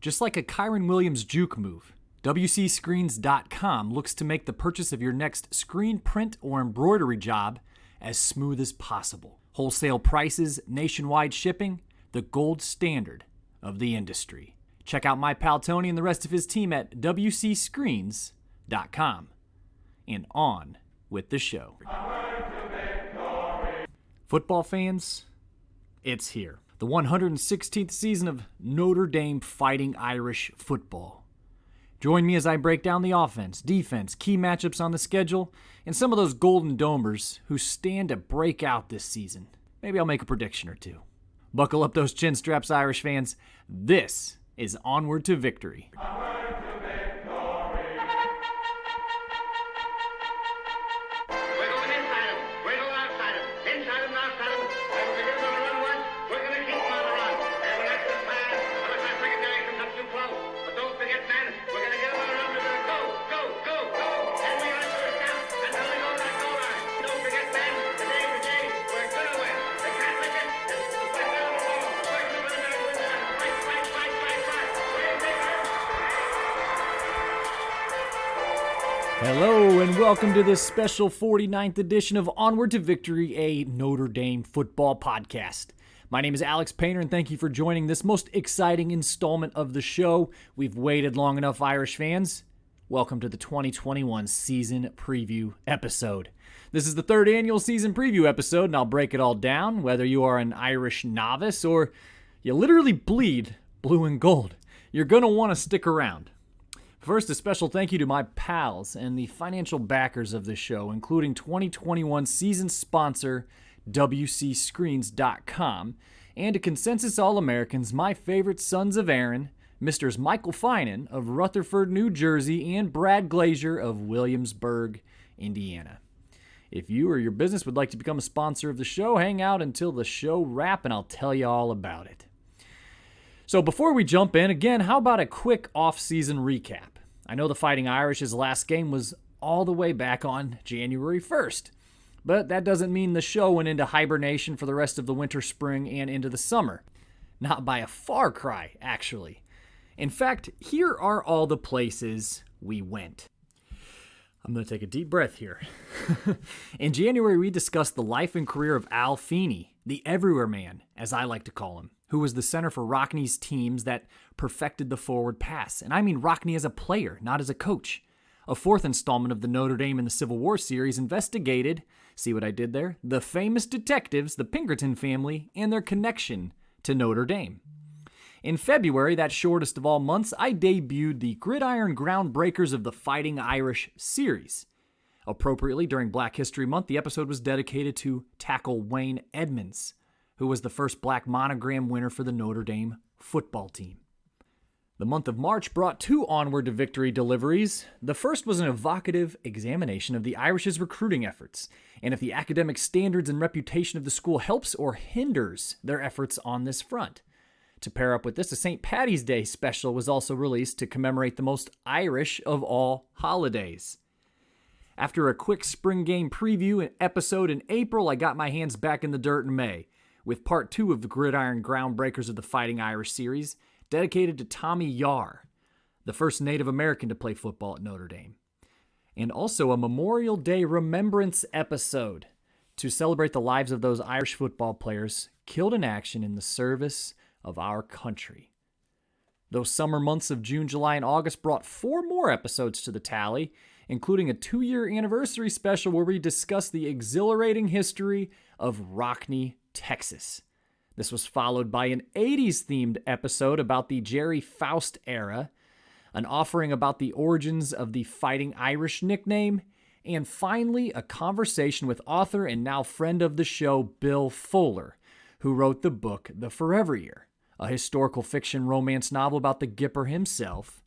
Just like a Kyron Williams juke move, WCScreens.com looks to make the purchase of your next screen print or embroidery job as smooth as possible. Wholesale prices, nationwide shipping, the gold standard of the industry. Check out my pal Tony and the rest of his team at WCScreens.com. And on with the show. Football fans, it's here. The 116th season of Notre Dame Fighting Irish football. Join me as I break down the offense, defense, key matchups on the schedule, and some of those Golden Domers who stand to break out this season. Maybe I'll make a prediction or two. Buckle up those chin straps, Irish fans. This is Onward to Victory. Hello and welcome to this special 49th edition of Onward to Victory, a Notre Dame football podcast. My name is Alex Painter and thank you for joining this most exciting installment of the show. We've waited long enough, Irish fans. Welcome to the 2021 season preview episode. This is the third annual season preview episode and I'll break it all down, whether you are an Irish novice or you literally bleed blue and gold. You're going to want to stick around. First, a special thank you to my pals and the financial backers of this show, including 2021 season sponsor WCScreens.com, and to Consensus All-Americans, my favorite sons of Aaron, Misters Michael Finan of Rutherford, New Jersey, and Brad Glazier of Williamsburg, Indiana. If you or your business would like to become a sponsor of the show, hang out until the show wrap and I'll tell you all about it. So before we jump in, again, how about a quick off-season recap? I know the Fighting Irish's last game was all the way back on January 1st, but that doesn't mean the show went into hibernation for the rest of the winter, spring, and into the summer. Not by a far cry, actually. In fact, here are all the places we went. I'm going to take a deep breath here. In January, we discussed the life and career of Al Feeney, the everywhere man, as I like to call him, who was the center for Rockney's teams that perfected the forward pass. And I mean Rockney as a player, not as a coach. A fourth installment of the Notre Dame in the Civil War series investigated, see what I did there, the famous detectives, the Pinkerton family, and their connection to Notre Dame. In February, that shortest of all months, I debuted the Gridiron Groundbreakers of the Fighting Irish series. Appropriately, during Black History Month, the episode was dedicated to tackle Wayne Edmonds, who was the first black monogram winner for the Notre Dame football team. The month of March brought two Onward to Victory deliveries. The first was an evocative examination of the Irish's recruiting efforts, and if the academic standards and reputation of the school helps or hinders their efforts on this front. To pair up with this, a St. Paddy's Day special was also released to commemorate the most Irish of all holidays. After a quick spring game preview episode in April, I got my hands back in the dirt in May, with part 2 of the Gridiron Groundbreakers of the Fighting Irish series, dedicated to Tommy Yar, the first Native American to play football at Notre Dame. And also a Memorial Day remembrance episode to celebrate the lives of those Irish football players killed in action in the service of our country. Those summer months of June, July, and August brought 4 more episodes to the tally, including a 2-year anniversary special where we discussed the exhilarating history of Rockney, Texas. This was followed by an 80s-themed episode about the Jerry Faust era, an offering about the origins of the Fighting Irish nickname, and finally a conversation with author and now friend of the show, Bill Fuller, who wrote the book The Forever Year, a historical fiction romance novel about the Gipper himself,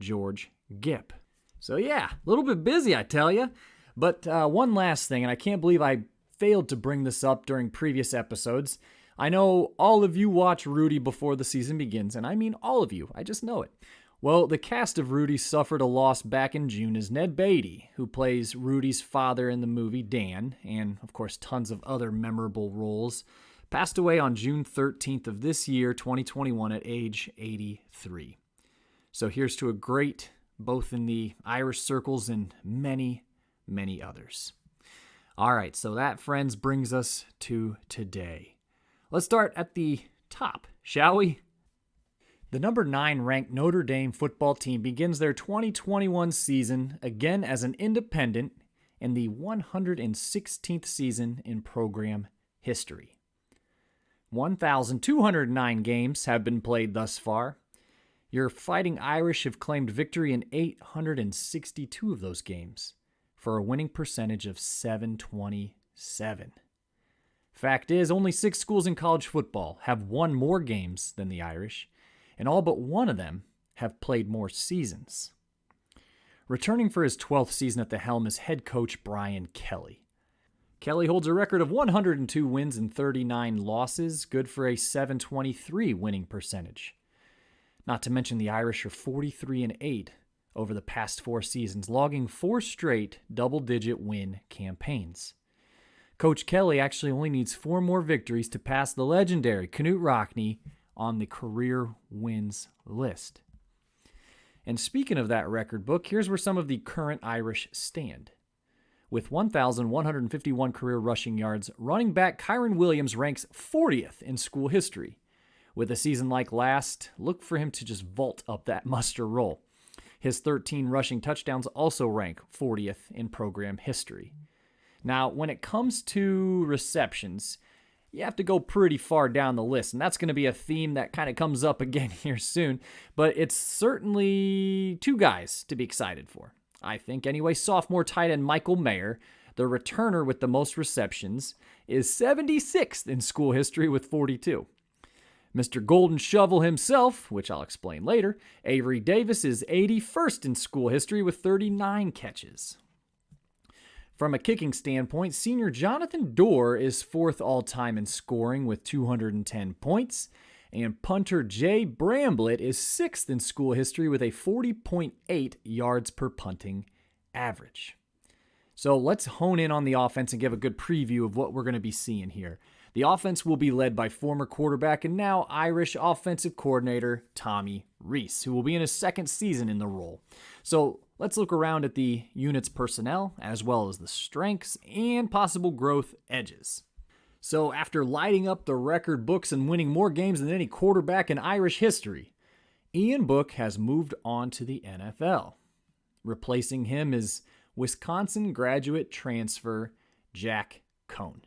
George Gipp. So yeah, a little bit busy, I tell you. But one last thing, and I can't believe I failed to bring this up during previous episodes. I know all of you watch Rudy before the season begins, and I mean all of you. I just know it. Well, the cast of Rudy suffered a loss back in June as Ned Beatty, who plays Rudy's father in the movie Dan, and of course tons of other memorable roles, passed away on June 13th of this year, 2021, at age 83. So here's to a great, both in the Irish circles and many, many others. All right, so that, friends, brings us to today. Let's start at the top, shall we? The number 9 ranked Notre Dame football team begins their 2021 season again as an independent in the 116th season in program history. 1,209 games have been played thus far. Your Fighting Irish have claimed victory in 862 of those games for a winning percentage of .727. Fact is, only 6 schools in college football have won more games than the Irish, and all but one of them have played more seasons. Returning for his 12th season at the helm is head coach Brian Kelly. Kelly holds a record of 102 wins and 39 losses, good for a .723 winning percentage. Not to mention the Irish are 43-8 over the past 4 seasons, logging 4 straight double-digit win campaigns. Coach Kelly actually only needs 4 more victories to pass the legendary Knute Rockne on the career wins list. And speaking of that record book, here's where some of the current Irish stand. With 1,151 career rushing yards, running back Kyron Williams ranks 40th in school history. With a season like last, look for him to just vault up that muster roll. His 13 rushing touchdowns also rank 40th in program history. Now, when it comes to receptions, you have to go pretty far down the list, and that's going to be a theme that kind of comes up again here soon, but it's certainly 2 guys to be excited for. I think anyway, sophomore tight end Michael Mayer, the returner with the most receptions, is 76th in school history with 42. Mr. Golden Shovel himself, which I'll explain later, Avery Davis, is 81st in school history with 39 catches. From a kicking standpoint, senior Jonathan Dorr is 4th all-time in scoring with 210 points, and punter Jay Bramblett is 6th in school history with a 40.8 yards per punting average. So let's hone in on the offense and give a good preview of what we're going to be seeing here. The offense will be led by former quarterback and now Irish offensive coordinator Tommy Rees, who will be in his 2nd season in the role. So let's look around at the unit's personnel, as well as the strengths and possible growth edges. So after lighting up the record books and winning more games than any quarterback in Irish history, Ian Book has moved on to the NFL. Replacing him is Wisconsin graduate transfer Jack Cohn.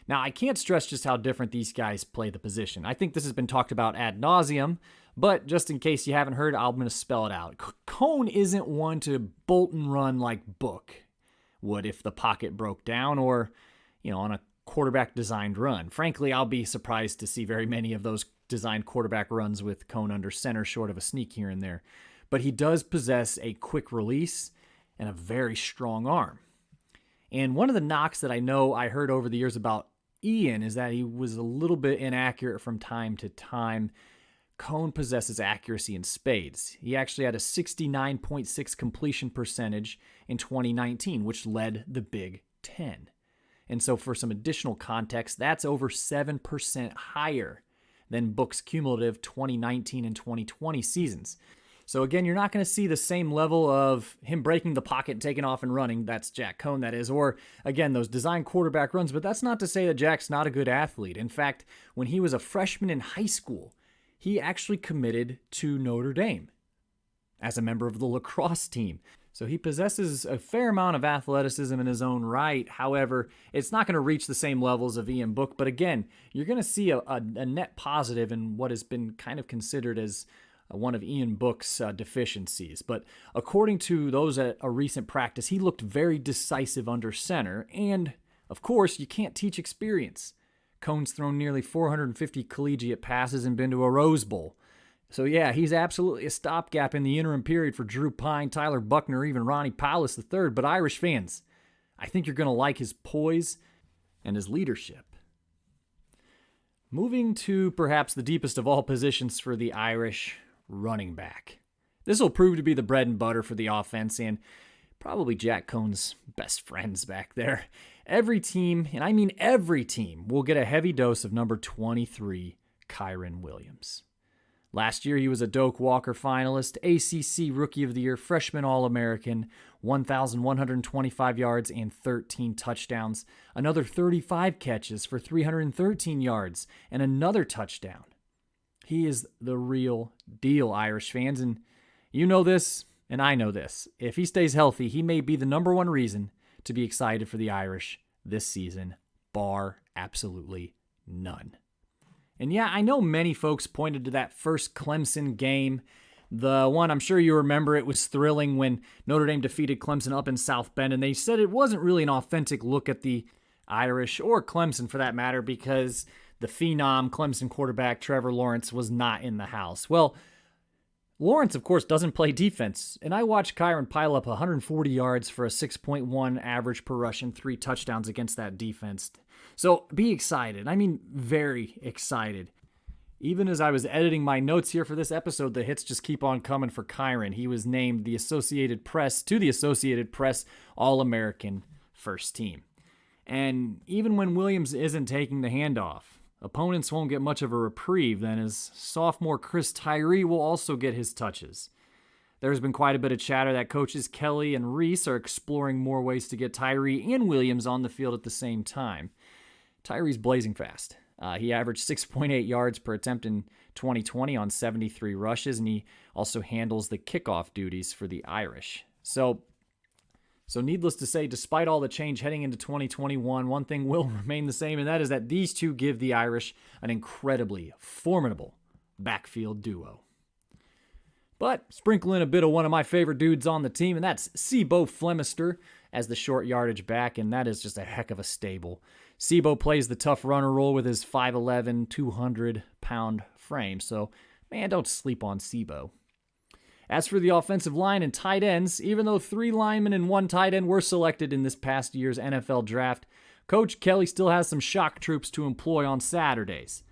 Now, I can't stress just how different these guys play the position. I think this has been talked about ad nauseum, but just in case you haven't heard, I'm going to spell it out. Cohn isn't one to bolt and run like Book would if the pocket broke down or, on a quarterback-designed run. Frankly, I'll be surprised to see very many of those designed quarterback runs with Cohn under center, short of a sneak here and there. But he does possess a quick release and a very strong arm. And one of the knocks that I know I heard over the years about Ian is that he was a little bit inaccurate from time to time. Cohn possesses accuracy in spades. He actually had a 69.6 completion percentage in 2019, which led the Big Ten. And so for some additional context, that's over 7% higher than Book's cumulative 2019 and 2020 seasons. So again, you're not going to see the same level of him breaking the pocket and taking off and running. That's Jack Cohn, that is. Or, again, those design quarterback runs. But that's not to say that Jack's not a good athlete. In fact, when he was a freshman in high school, he actually committed to Notre Dame as a member of the lacrosse team. So he possesses a fair amount of athleticism in his own right. However, it's not going to reach the same levels of Ian Book. But again, you're going to see a net positive in what has been kind of considered as one of Ian Book's deficiencies. But according to those at a recent practice, he looked very decisive under center. And, of course, you can't teach experience. Cohn's thrown nearly 450 collegiate passes and been to a Rose Bowl. So, yeah, he's absolutely a stopgap in the interim period for Drew Pine, Tyler Buckner, even Ronnie Powless III. But Irish fans, I think you're going to like his poise and his leadership. Moving to perhaps the deepest of all positions for the Irish, running back. This will prove to be the bread and butter for the offense and probably Jack Cohn's best friends back there. Every team, and I mean every team, will get a heavy dose of number 23, Kyron Williams. Last year, he was a Doak Walker finalist, ACC Rookie of the Year, Freshman All-American, 1,125 yards and 13 touchdowns, another 35 catches for 313 yards, and another touchdown. He is the real deal, Irish fans, and you know this, and I know this. If he stays healthy, he may be the number one reason to be excited for the Irish this season, bar absolutely none. And yeah, I know many folks pointed to that first Clemson game. The one, I'm sure you remember, it was thrilling when Notre Dame defeated Clemson up in South Bend, and they said it wasn't really an authentic look at the Irish, or Clemson for that matter, because the phenom Clemson quarterback Trevor Lawrence was not in the house. Well, Lawrence, of course, doesn't play defense, and I watched Kyron pile up 140 yards for a 6.1 average per rush and 3 touchdowns against that defense. So be excited. I mean, very excited. Even as I was editing my notes here for this episode, the hits just keep on coming for Kyron. He was named the Associated Press All-American First Team. And even when Williams isn't taking the handoff, opponents won't get much of a reprieve then, as sophomore Chris Tyree will also get his touches. There's been quite a bit of chatter that coaches Kelly and Reese are exploring more ways to get Tyree and Williams on the field at the same time. Tyree's blazing fast. He averaged 6.8 yards per attempt in 2020 on 73 rushes, and he also handles the kickoff duties for the Irish. So needless to say, despite all the change heading into 2021, one thing will remain the same, and that is that these two give the Irish an incredibly formidable backfield duo. But sprinkle in a bit of one of my favorite dudes on the team, and that's Sibo Flemister as the short yardage back, and that is just a heck of a stable. Sibo plays the tough runner role with his 5'11", 200-pound frame, so man, don't sleep on Sibo. As for the offensive line and tight ends, even though 3 linemen and 1 tight end were selected in this past year's NFL draft, Coach Kelly still has some shock troops to employ on Saturdays,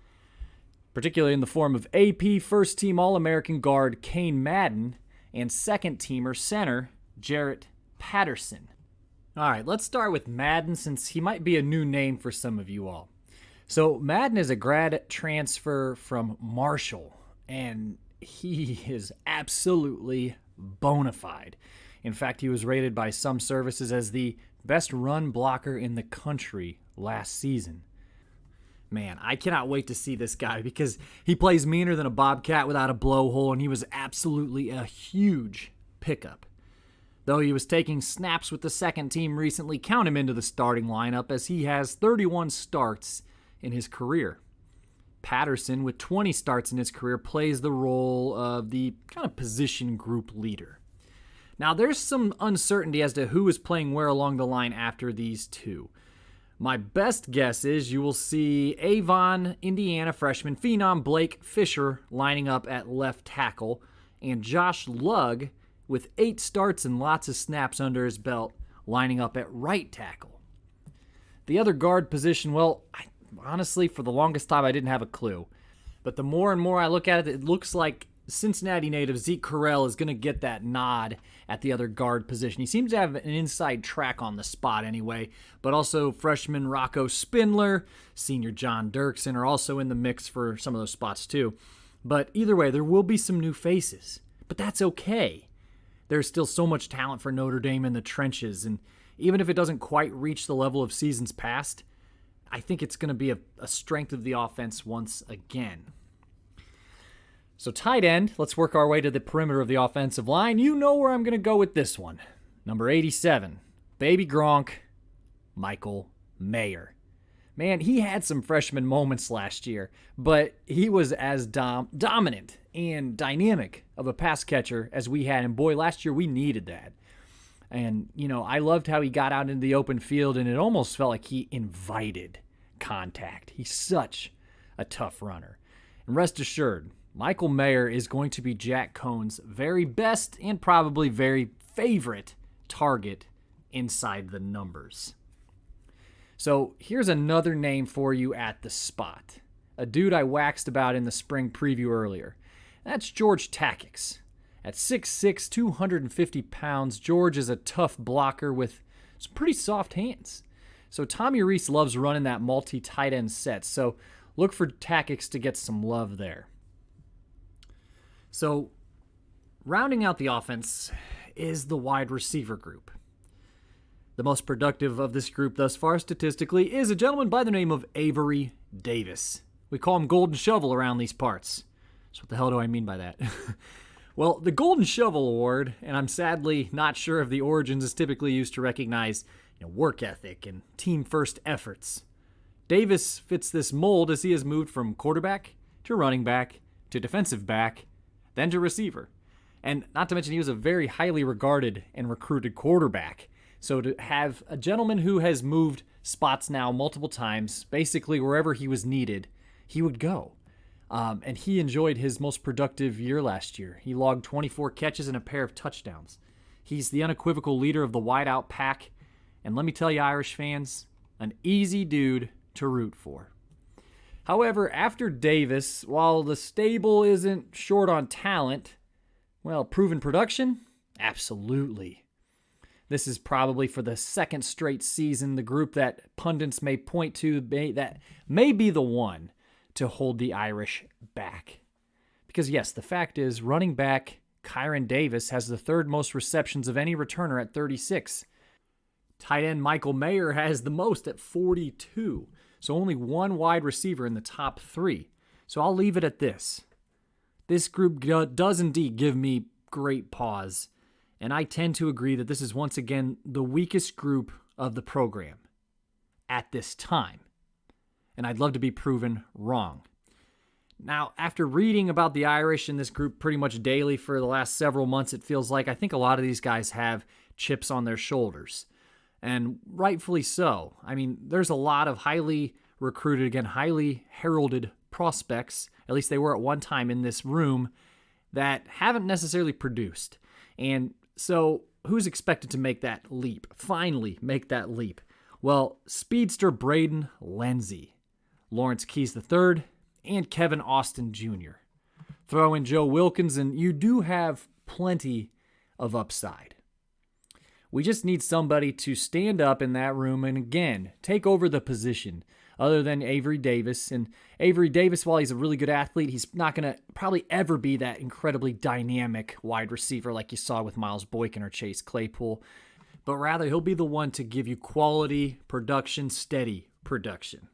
particularly in the form of AP first-team All-American guard Kane Madden and second-teamer center Jarrett Patterson. All right, let's start with Madden, since he might be a new name for some of you all. So Madden is a grad transfer from Marshall, and he is absolutely bona fide. In fact, he was rated by some services as the best run blocker in the country last season. Man, I cannot wait to see this guy because he plays meaner than a bobcat without a blowhole, and he was absolutely a huge pickup. Though he was taking snaps with the second team recently, count him into the starting lineup as he has 31 starts in his career. Patterson, with 20 starts in his career, plays the role of the kind of position group leader. Now, there's some uncertainty as to who is playing where along the line after these two. My best guess is you will see Avon, Indiana freshman phenom Blake Fisher lining up at left tackle, and Josh Lugg, with 8 starts and lots of snaps under his belt, lining up at right tackle. The other guard position, well, honestly, for the longest time, I didn't have a clue. But the more and more I look at it, it looks like Cincinnati native Zeke Correll is going to get that nod at the other guard position. He seems to have an inside track on the spot anyway, but also freshman Rocco Spindler, senior John Dirksen are also in the mix for some of those spots too. But either way, there will be some new faces. But that's okay. There's still so much talent for Notre Dame in the trenches, and even if it doesn't quite reach the level of seasons past, I think it's going to be a strength of the offense once again. So tight end, let's work our way to the perimeter of the offensive line. You know where I'm going to go with this one. Number 87, Baby Gronk, Michael Mayer. Man, he had some freshman moments last year, but he was as dominant and dynamic of a pass catcher as we had. And boy, last year we needed that. And, I loved how he got out into the open field, and it almost felt like he invited contact. He's such a tough runner. And rest assured, Michael Mayer is going to be Jack Cohn's very best and probably very favorite target inside the numbers. So here's another name for you at the spot. A dude I waxed about in the spring preview earlier. That's George Takix. At 6'6", 250 pounds, George is a tough blocker with some pretty soft hands. So Tommy Rees loves running that multi-tight end set, so look for Takix to get some love there. So, rounding out the offense is the wide receiver group. The most productive of this group thus far statistically is a gentleman by the name of Avery Davis. We call him Golden Shovel around these parts. So what the hell do I mean by that? Well, the Golden Shovel Award, and I'm sadly not sure of the origins, is typically used to recognize work ethic and team-first efforts. Davis fits this mold as he has moved from quarterback to running back to defensive back, then to receiver. And not to mention he was a very highly regarded and recruited quarterback. So to have a gentleman who has moved spots now multiple times, basically wherever he was needed, he would go. And he enjoyed his most productive year last year. He logged 24 catches and a pair of touchdowns. He's the unequivocal leader of the wideout pack. And let me tell you, Irish fans, an easy dude to root for. However, after Davis, while the stable isn't short on talent, well, proven production? Absolutely. This is probably for the second straight season the group that pundits may point to that may be the one to hold the Irish back. Because yes, the fact is running back Kyron Davis has the third most receptions of any returner at 36. Tight end Michael Mayer has the most at 42. So only one wide receiver in the top three. So I'll leave it at this. This group does indeed give me great pause. And I tend to agree that this is once again the weakest group of the program at this time. And I'd love to be proven wrong. Now, after reading about the Irish in this group pretty much daily for the last several months, it feels like I think a lot of these guys have chips on their shoulders. And rightfully so. I mean, there's a lot of highly recruited, again, highly heralded prospects, at least they were at one time in this room, that haven't necessarily produced. And so who's expected to make that leap, finally make that leap? Well, speedster Braden Lenzy, Lawrence Keys III, and Kevin Austin Jr. Throw in Joe Wilkins, and you do have plenty of upside. We just need somebody to stand up in that room and, again, take over the position other than Avery Davis. And Avery Davis, while he's a really good athlete, he's not going to probably ever be that incredibly dynamic wide receiver like you saw with Miles Boykin or Chase Claypool. But rather, he'll be the one to give you quality production, steady production.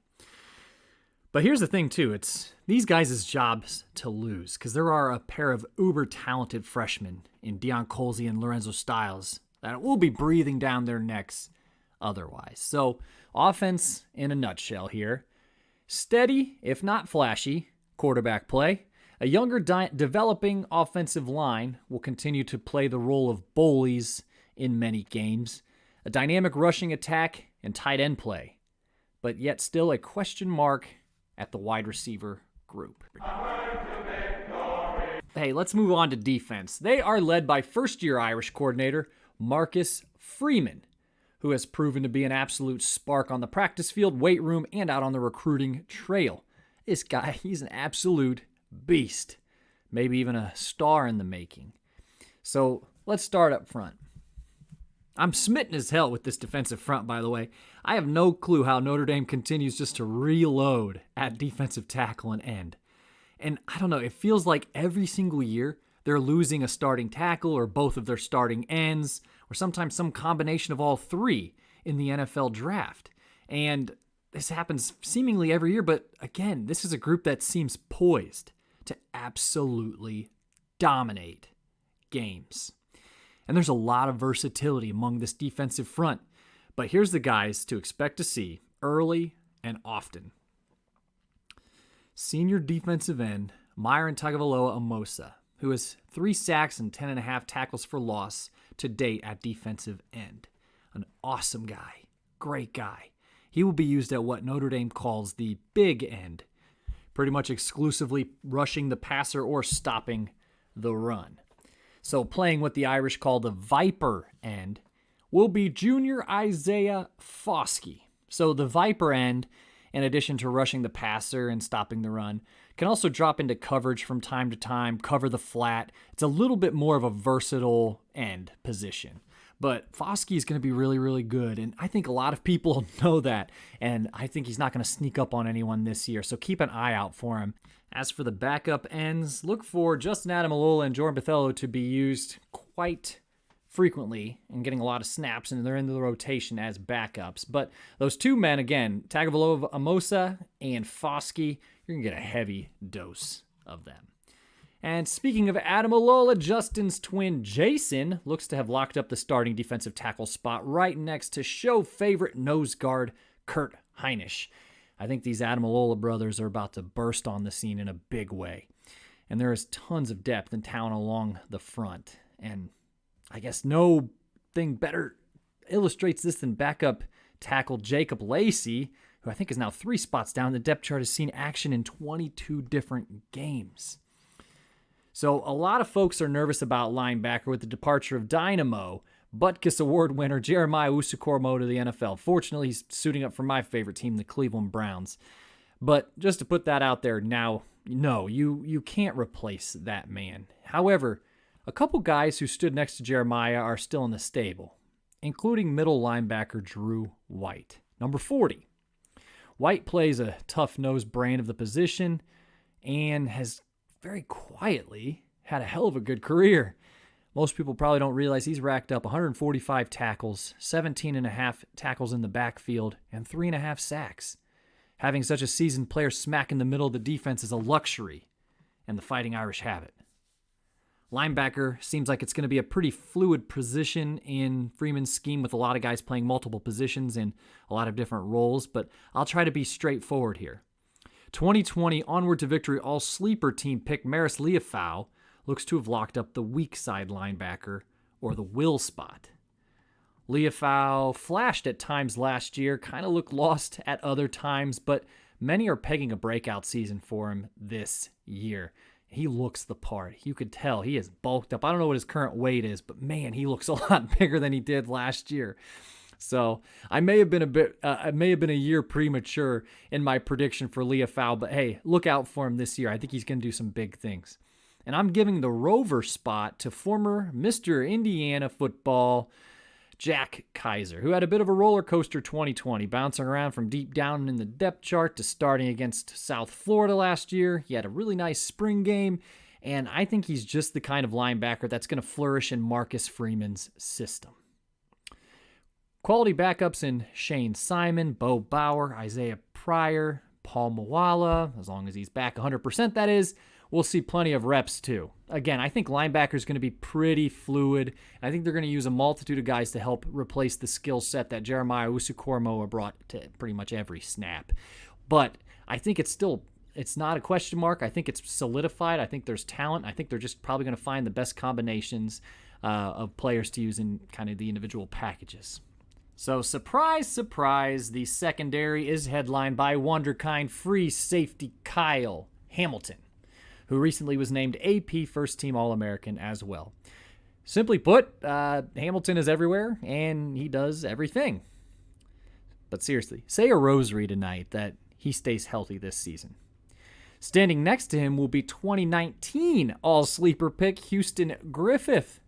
But here's the thing, too. It's these guys' jobs to lose because there are a pair of uber-talented freshmen in Deion Colsey and Lorenzo Styles that will be breathing down their necks otherwise. So, offense in a nutshell here. Steady, if not flashy, quarterback play. A younger developing offensive line will continue to play the role of bullies in many games. A dynamic rushing attack and tight end play. But yet still a question mark at the wide receiver group. Hey, let's move on to defense. They are led by first-year Irish coordinator Marcus Freeman, who has proven to be an absolute spark on the practice field, weight room, and out on the recruiting trail. This guy, he's an absolute beast. Maybe even a star in the making. So let's start up front. I'm smitten as hell with this defensive front, by the way. I have no clue how Notre Dame continues just to reload at defensive tackle and end. And I don't know, it feels like every single year they're losing a starting tackle or both of their starting ends, or sometimes some combination of all three in the NFL draft. And this happens seemingly every year, but again, this is a group that seems poised to absolutely dominate games. And there's a lot of versatility among this defensive front. But here's the guys to expect to see early and often. Senior defensive end Myron Tagovailoa Amosa, who has 3 sacks and 10.5 tackles for loss to date at defensive end. An awesome guy. Great guy. He will be used at what Notre Dame calls the big end, pretty much exclusively rushing the passer or stopping the run. So playing what the Irish call the Viper end will be junior Isaiah Foskey. So the Viper end, in addition to rushing the passer and stopping the run, can also drop into coverage from time to time, cover the flat. It's a little bit more of a versatile end position. But Foskey is going to be really, really good, and I think a lot of people know that, and I think he's not going to sneak up on anyone this year, so keep an eye out for him. As for the backup ends, look for Justin Adamalola and Jordan Bethello to be used quite frequently and getting a lot of snaps, and they're into the rotation as backups. But those two men, again, Tagovailoa Amosa and Foskey, you're going to get a heavy dose of them. And speaking of Adamalola, Justin's twin Jason looks to have locked up the starting defensive tackle spot right next to show favorite nose guard Kurt Heinisch. I think these Adamalola brothers are about to burst on the scene in a big way. And there is tons of depth and talent along the front. And I guess no thing better illustrates this than backup tackle Jacob Lacey, who I think is now 3 spots down. The depth chart has seen action in 22 different games. So a lot of folks are nervous about linebacker with the departure of Dynamo, Butkus Award winner Jeremiah Usukormo to the NFL. Fortunately, he's suiting up for my favorite team, the Cleveland Browns. But just to put that out there now, no, you can't replace that man. However, a couple guys who stood next to Jeremiah are still in the stable, including middle linebacker Drew White, number 40. White plays a tough-nosed brand of the position and has very quietly had a hell of a good career. Most people probably don't realize he's racked up 145 tackles, 17.5 tackles in the backfield, and 3.5 sacks. Having such a seasoned player smack in the middle of the defense is a luxury, and the Fighting Irish have it. Linebacker seems like it's going to be a pretty fluid position in Freeman's scheme with a lot of guys playing multiple positions in a lot of different roles, but I'll try to be straightforward here. 2020 Onward to Victory All-Sleeper team pick Maris Leofau looks to have locked up the weak side linebacker, or the will spot. Leofau flashed at times last year, kind of looked lost at other times, but many are pegging a breakout season for him this year. He looks the part. You could tell he is bulked up. I don't know what his current weight is, but man, he looks a lot bigger than he did last year. So I may have been a year premature in my prediction for Leofau, but hey, look out for him this year. I think he's going to do some big things. And I'm giving the rover spot to former Mr. Indiana football Jack Kaiser, who had a bit of a roller coaster 2020, bouncing around from deep down in the depth chart to starting against South Florida last year. He had a really nice spring game, and I think he's just the kind of linebacker that's going to flourish in Marcus Freeman's system. Quality backups in Shane Simon, Bo Bauer, Isaiah Pryor, Paul Moala, as long as he's back 100%, that is. We'll see plenty of reps too. Again, I think linebacker is going to be pretty fluid. I think they're going to use a multitude of guys to help replace the skill set that Jeremiah Usukormo brought to pretty much every snap. But I think it's not a question mark. I think it's solidified. I think there's talent. I think they're just probably going to find the best combinations of players to use in kind of the individual packages. So surprise, surprise, the secondary is headlined by wonderkind free safety Kyle Hamilton, who recently was named AP First Team All-American as well. Simply put, Hamilton is everywhere, and he does everything. But seriously, say a rosary tonight that he stays healthy this season. Standing next to him will be 2019 All-Sleeper pick Houston Griffith.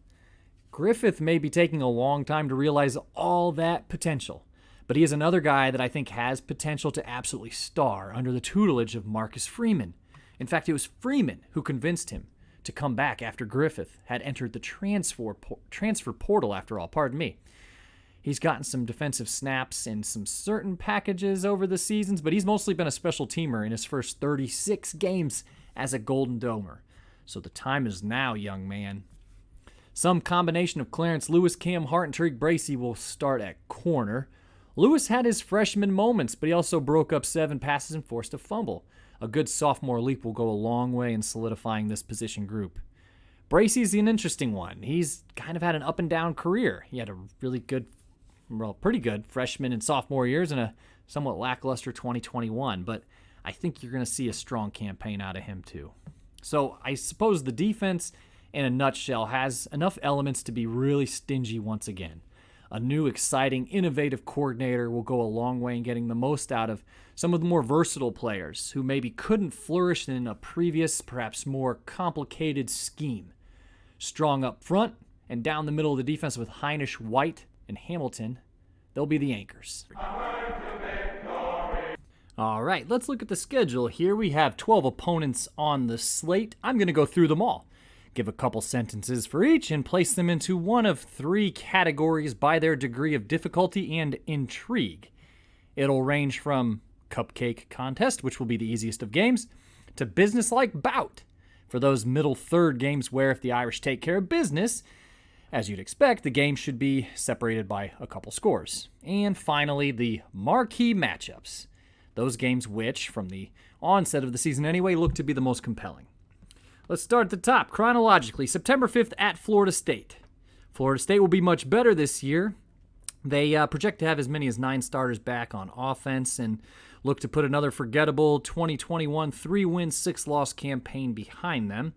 Griffith may be taking a long time to realize all that potential, but he is another guy that I think has potential to absolutely star under the tutelage of Marcus Freeman. In fact, it was Freeman who convinced him to come back after Griffith had entered the transfer portal after all. Pardon me. He's gotten some defensive snaps in some certain packages over the seasons, but he's mostly been a special teamer in his first 36 games as a Golden Domer. So the time is now, young man. Some combination of Clarence Lewis, Cam Hart, and Tariq Bracy will start at corner. Lewis had his freshman moments, but he also broke up 7 passes and forced a fumble. A good sophomore leap will go a long way in solidifying this position group. Bracy's an interesting one. He's kind of had an up-and-down career. He had a pretty good freshman and sophomore years and a somewhat lackluster 2021, but I think you're going to see a strong campaign out of him too. So I suppose the defense, in a nutshell, has enough elements to be really stingy once again. A new, exciting, innovative coordinator will go a long way in getting the most out of some of the more versatile players who maybe couldn't flourish in a previous, perhaps more complicated scheme. Strong up front And down the middle of the defense with Heinisch, White, and Hamilton, they'll be the anchors. All right, let's look at the schedule here. We have 12 opponents on the slate. I'm going to go through them all, give a couple sentences for each, and place them into one of three categories by their degree of difficulty and intrigue. It'll range from cupcake contest, which will be the easiest of games, to business-like bout, for those middle third games where if the Irish take care of business, as you'd expect, the game should be separated by a couple scores. And finally, the marquee matchups, those games which, from the onset of the season anyway, look to be the most compelling. Let's start at the top. Chronologically, September 5th at Florida State. Florida State will be much better this year. They project to have as many as 9 starters back on offense and look to put another forgettable 2021 3-win, 6-loss campaign behind them.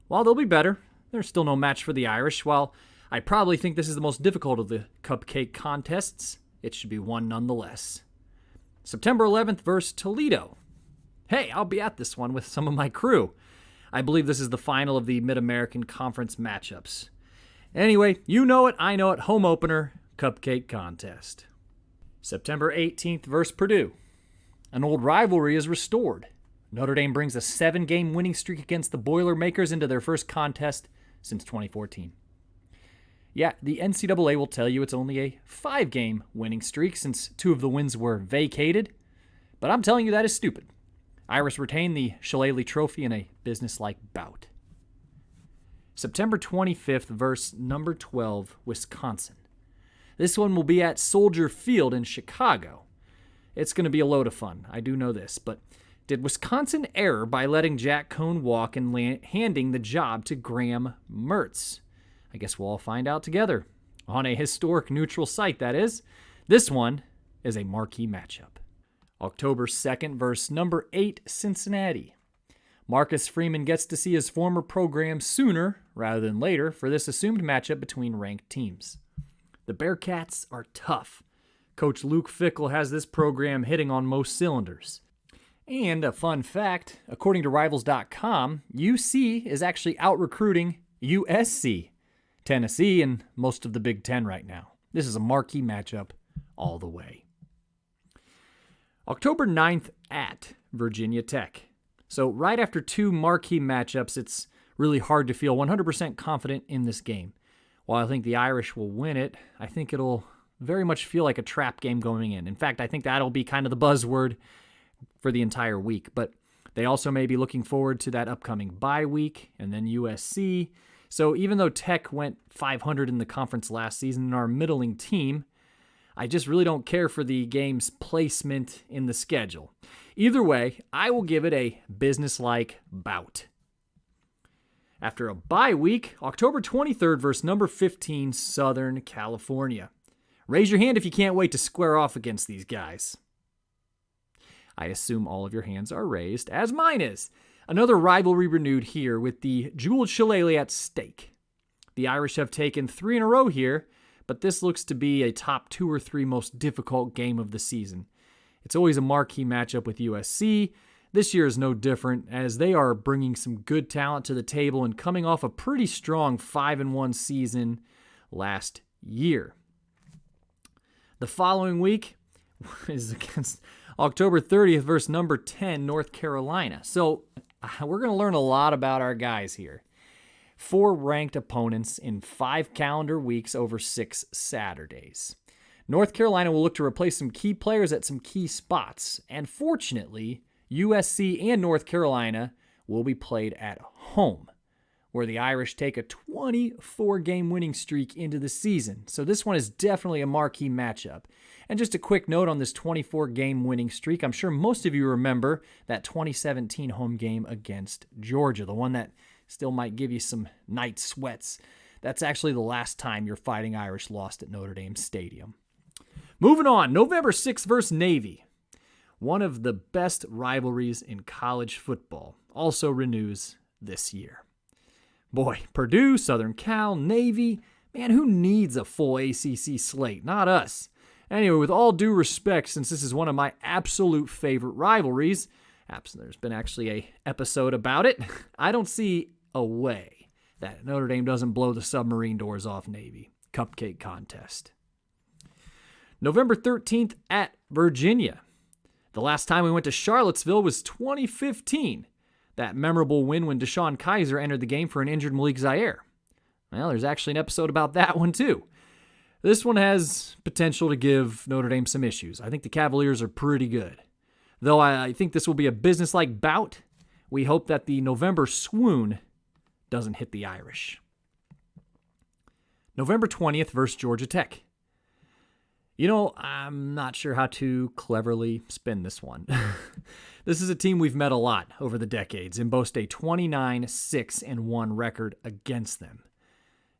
While they'll be better, there's still no match for the Irish. While I probably think this is the most difficult of the cupcake contests, it should be one nonetheless. September 11th versus Toledo. Hey, I'll be at this one with some of my crew. I believe this is the final of the Mid-American Conference matchups. Anyway, you know it, I know it, home opener, cupcake contest. September 18th versus Purdue. An old rivalry is restored. Notre Dame brings a 7-game winning streak against the Boilermakers into their first contest since 2014. Yeah, the NCAA will tell you it's only a 5-game winning streak since 2 of the wins were vacated, but I'm telling you that is stupid. Irish retain the Shillelagh Trophy in a business-like bout. September 25th versus number 12, Wisconsin. This one will be at Soldier Field in Chicago. It's going to be a load of fun, I do know this, but did Wisconsin err by letting Jack Cohn walk and handing the job to Graham Mertz? I guess we'll all find out together. On a historic neutral site, that is. This one is a marquee matchup. October 2nd versus number 8, Cincinnati. Marcus Freeman gets to see his former program sooner rather than later for this assumed matchup between ranked teams. The Bearcats are tough. Coach Luke Fickell has this program hitting on most cylinders. And a fun fact, according to Rivals.com, UC is actually out-recruiting USC, Tennessee, and most of the Big Ten right now. This is a marquee matchup all the way. October 9th at Virginia Tech. So right after 2 marquee matchups, it's really hard to feel 100% confident in this game. While I think the Irish will win it, I think it'll very much feel like a trap game going in. In fact, I think that'll be kind of the buzzword for the entire week. But they also may be looking forward to that upcoming bye week and then USC. So even though Tech went 500 in the conference last season and are a middling team, I just really don't care for the game's placement in the schedule. Either way, I will give it a business-like bout. After a bye week, October 23rd versus number 15, Southern California. Raise your hand if you can't wait to square off against these guys. I assume all of your hands are raised, as mine is. Another rivalry renewed here with the jeweled shillelagh at stake. The Irish have taken 3 in a row here, but this looks to be a top 2 or 3 most difficult game of the season. It's always a marquee matchup with USC. This year is no different, as they are bringing some good talent to the table and coming off a pretty strong 5-1 season last year. The following week is against October 30th versus number 10, North Carolina. So we're going to learn a lot about our guys here. 4 ranked opponents in 5 calendar weeks over 6 Saturdays. North Carolina will look to replace some key players at some key spots. And fortunately, USC and North Carolina will be played at home, where the Irish take a 24-game winning streak into the season. So this one is definitely a marquee matchup. And just a quick note on this 24-game winning streak, I'm sure most of you remember that 2017 home game against Georgia, the one that still might give you some night sweats. That's actually the last time your Fighting Irish lost at Notre Dame Stadium. Moving on, November 6th versus Navy. One of the best rivalries in college football also renews this year. Boy, Purdue, Southern Cal, Navy, man, who needs a full ACC slate? Not us. Anyway, with all due respect, since this is one of my absolute favorite rivalries, there's been actually an episode about it, I don't see a way that Notre Dame doesn't blow the submarine doors off Navy. Cupcake contest. November 13th at Virginia. The last time we went to Charlottesville was 2015. That memorable win when Deshaun Kaiser entered the game for an injured Malik Zaire. Well, there's actually an episode about that one too. This one has potential to give Notre Dame some issues. I think the Cavaliers are pretty good. Though I think this will be a business-like bout, we hope that the November swoon doesn't hit the Irish. November 20th versus Georgia Tech. You know, I'm not sure how to cleverly spin this one. This is a team we've met a lot over the decades and boast a 29-6-1 record against them.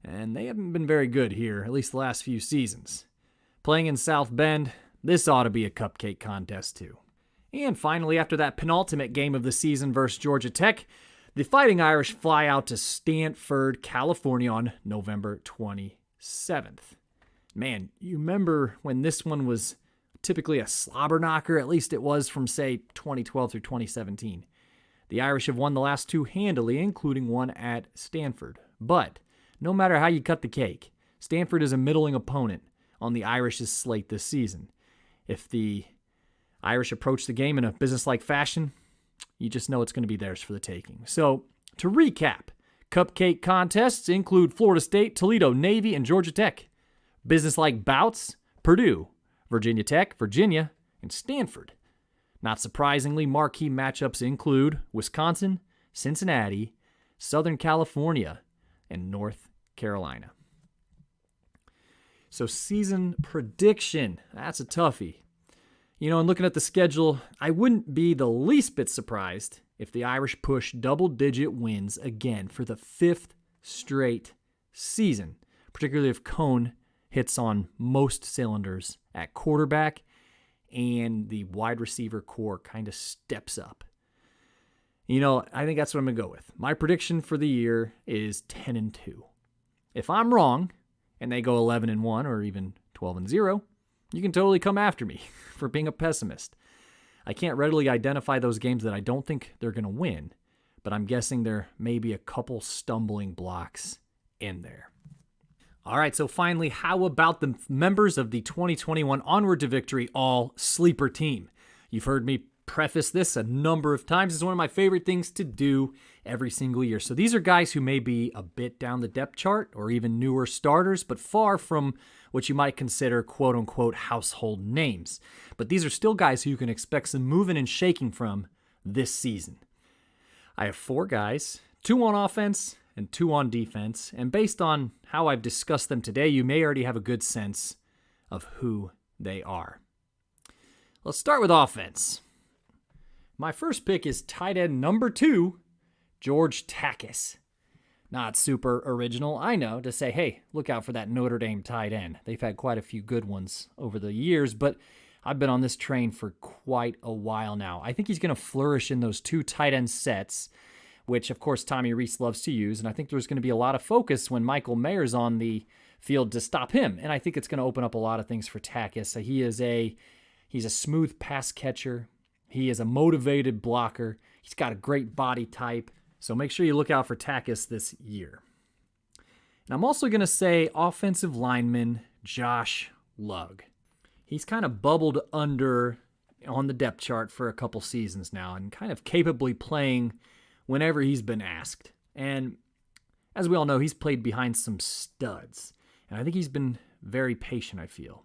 And they haven't been very good here, at least the last few seasons. Playing in South Bend, this ought to be a cupcake contest too. And finally, after that penultimate game of the season versus Georgia Tech, the Fighting Irish fly out to Stanford, California on November 27th. Man, you remember when this one was typically a slobber knocker? At least it was from, say, 2012 through 2017. The Irish have won the last two handily, including one at Stanford. But no matter how you cut the cake, Stanford is a middling opponent on the Irish's slate this season. If the Irish approach the game in a business-like fashion, you just know it's going to be theirs for the taking. So, to recap, cupcake contests include Florida State, Toledo, Navy, and Georgia Tech. Business-like bouts, Purdue, Virginia Tech, Virginia, and Stanford. Not surprisingly, marquee matchups include Wisconsin, Cincinnati, Southern California, and North Carolina. So season prediction, that's a toughie. You know, and looking at the schedule, I wouldn't be the least bit surprised if the Irish push double-digit wins again for the fifth straight season, particularly if Cohn hits on most cylinders at quarterback and the wide receiver core kind of steps up. You know, I think that's what I'm going to go with. My prediction for the year is 10-2. If I'm wrong and they go 11-1 or even 12-0, you can totally come after me for being a pessimist. I can't readily identify those games that I don't think they're going to win, but I'm guessing there may be a couple stumbling blocks in there. All right, so finally, how about the members of the 2021 Onward to Victory All Sleeper Team? You've heard me preface this a number of times. It's one of my favorite things to do every single year. So these are guys who may be a bit down the depth chart or even newer starters, but far from what you might consider quote-unquote household names. But these are still guys who you can expect some moving and shaking from this season. I have 4 guys, 2 on offense and 2 on defense, and based on how I've discussed them today, you may already have a good sense of who they are. Let's start with offense. My first pick is tight end number 2, George Takis. Not super original, I know, to say, hey, look out for that Notre Dame tight end. They've had quite a few good ones over the years, but I've been on this train for quite a while now. I think he's going to flourish in those 2 tight end sets, which, of course, Tommy Rees loves to use, and I think there's going to be a lot of focus when Michael Mayer's on the field to stop him, and I think it's going to open up a lot of things for Takis. He's a smooth pass catcher. He is a motivated blocker. He's got a great body type. So make sure you look out for Takis this year. And I'm also going to say offensive lineman Josh Lugg. He's kind of bubbled under on the depth chart for a couple seasons now and kind of capably playing whenever he's been asked. And as we all know, he's played behind some studs. And I think he's been very patient, I feel.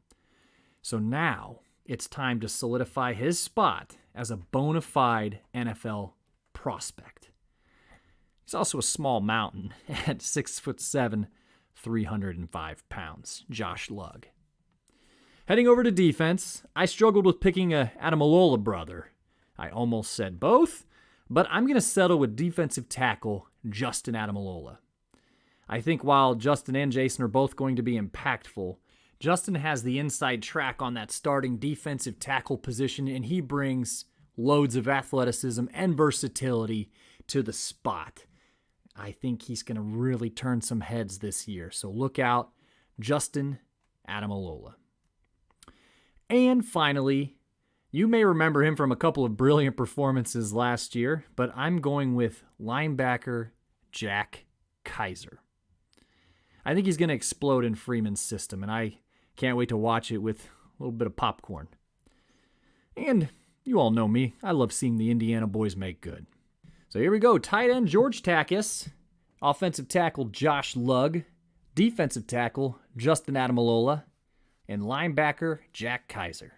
So now it's time to solidify his spot as a bona fide NFL prospect. He's also a small mountain at 6'7", 305 pounds. Josh Lugg. Heading over to defense, I struggled with picking a Adamalola brother. I almost said both, but I'm going to settle with defensive tackle Justin Adamalola. I think while Justin and Jason are both going to be impactful, Justin has the inside track on that starting defensive tackle position, and he brings loads of athleticism and versatility to the spot. I think he's going to really turn some heads this year, so look out, Justin Adamalola. And finally, you may remember him from a couple of brilliant performances last year, but I'm going with linebacker Jack Kaiser. I think he's going to explode in Freeman's system, and I can't wait to watch it with a little bit of popcorn. And you all know me. I love seeing the Indiana boys make good. So here we go. Tight end George Takis. Offensive tackle Josh Lugg. Defensive tackle Justin Adamalola. And linebacker Jack Kaiser.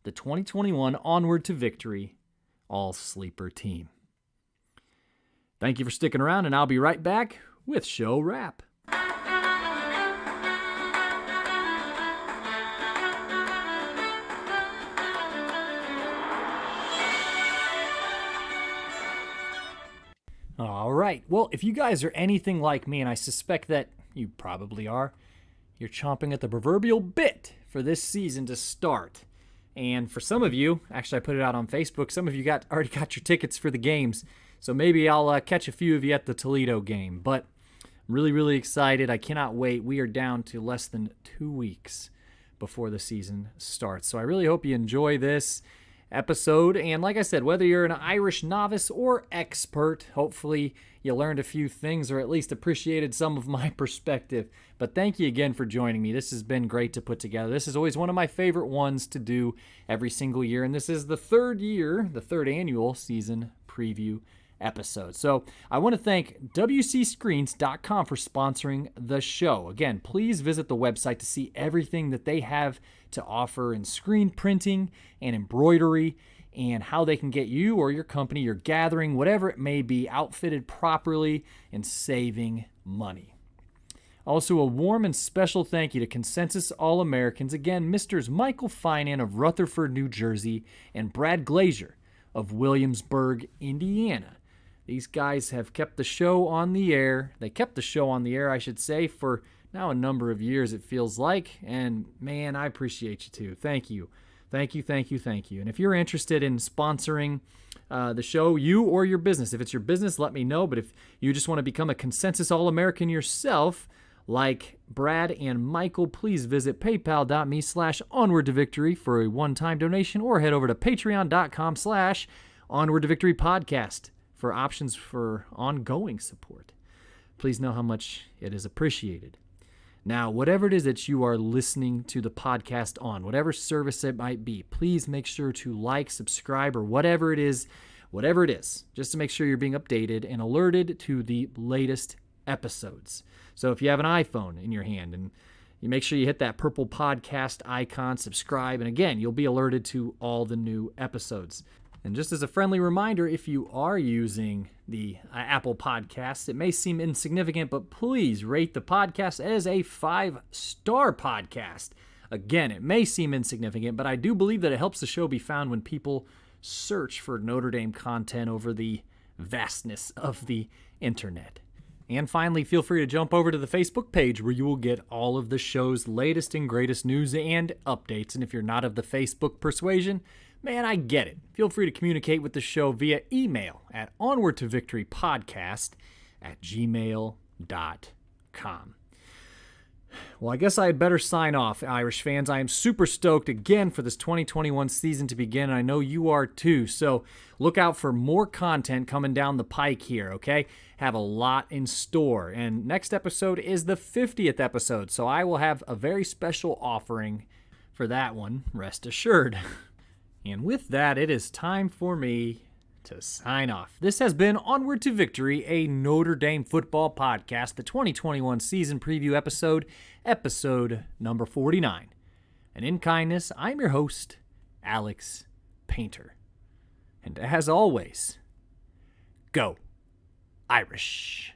The 2021 Onward to Victory all-sleeper team. Thank you for sticking around, and I'll be right back with show wrap. All right. Well, if you guys are anything like me, and I suspect that you probably are, you're chomping at the proverbial bit for this season to start. And for some of you, actually I put it out on Facebook, some of you already got your tickets for the games. So maybe I'll catch a few of you at the Toledo game. But I'm really, really excited. I cannot wait. We are down to less than 2 weeks before the season starts. So I really hope you enjoy this episode. And like I said, whether you're an Irish novice or expert, hopefully you learned a few things or at least appreciated some of my perspective. But thank you again for joining me. This has been great to put together. This is always one of my favorite ones to do every single year. And this is the third annual season preview episode. So I want to thank WCScreens.com for sponsoring the show. Again, please visit the website to see everything that they have to offer in screen printing and embroidery and how they can get you or your company, your gathering, whatever it may be, outfitted properly and saving money. Also, a warm and special thank you to Consensus All-Americans. Again, Misters Michael Finan of Rutherford, New Jersey, and Brad Glazier of Williamsburg, Indiana. These guys have kept the show on the air. They kept the show on the air, I should say, for now a number of years, it feels like. And man, I appreciate you too. Thank you. Thank you, thank you, thank you. And if you're interested in sponsoring the show, you or your business, if it's your business, let me know. But if you just want to become a Consensus All-American yourself, like Brad and Michael, please visit paypal.me/onwardtovictory for a one-time donation, or head over to patreon.com/onwardtovictorypodcast for options for ongoing support. Please know how much it is appreciated. Now, whatever it is that you are listening to the podcast on, whatever service it might be, please make sure to like, subscribe, or whatever it is, just to make sure you're being updated and alerted to the latest episodes. So if you have an iPhone in your hand, and you make sure you hit that purple podcast icon, subscribe, and again, you'll be alerted to all the new episodes. And just as a friendly reminder, if you are using the Apple Podcasts, it may seem insignificant, but please rate the podcast as a 5-star podcast. Again, it may seem insignificant, but I do believe that it helps the show be found when people search for Notre Dame content over the vastness of the internet. And finally, feel free to jump over to the Facebook page where you will get all of the show's latest and greatest news and updates. And if you're not of the Facebook persuasion, man, I get it. Feel free to communicate with the show via email at onwardtovictorypodcast@gmail.com. Well, I guess I had better sign off, Irish fans. I am super stoked again for this 2021 season to begin, and I know you are too. So look out for more content coming down the pike here, okay? Have a lot in store. And next episode is the 50th episode, so I will have a very special offering for that one, rest assured. And with that, it is time for me to sign off. This has been Onward to Victory, a Notre Dame football podcast, the 2021 season preview episode number 49. And in kindness, I'm your host, Alex Painter. And as always, go Irish.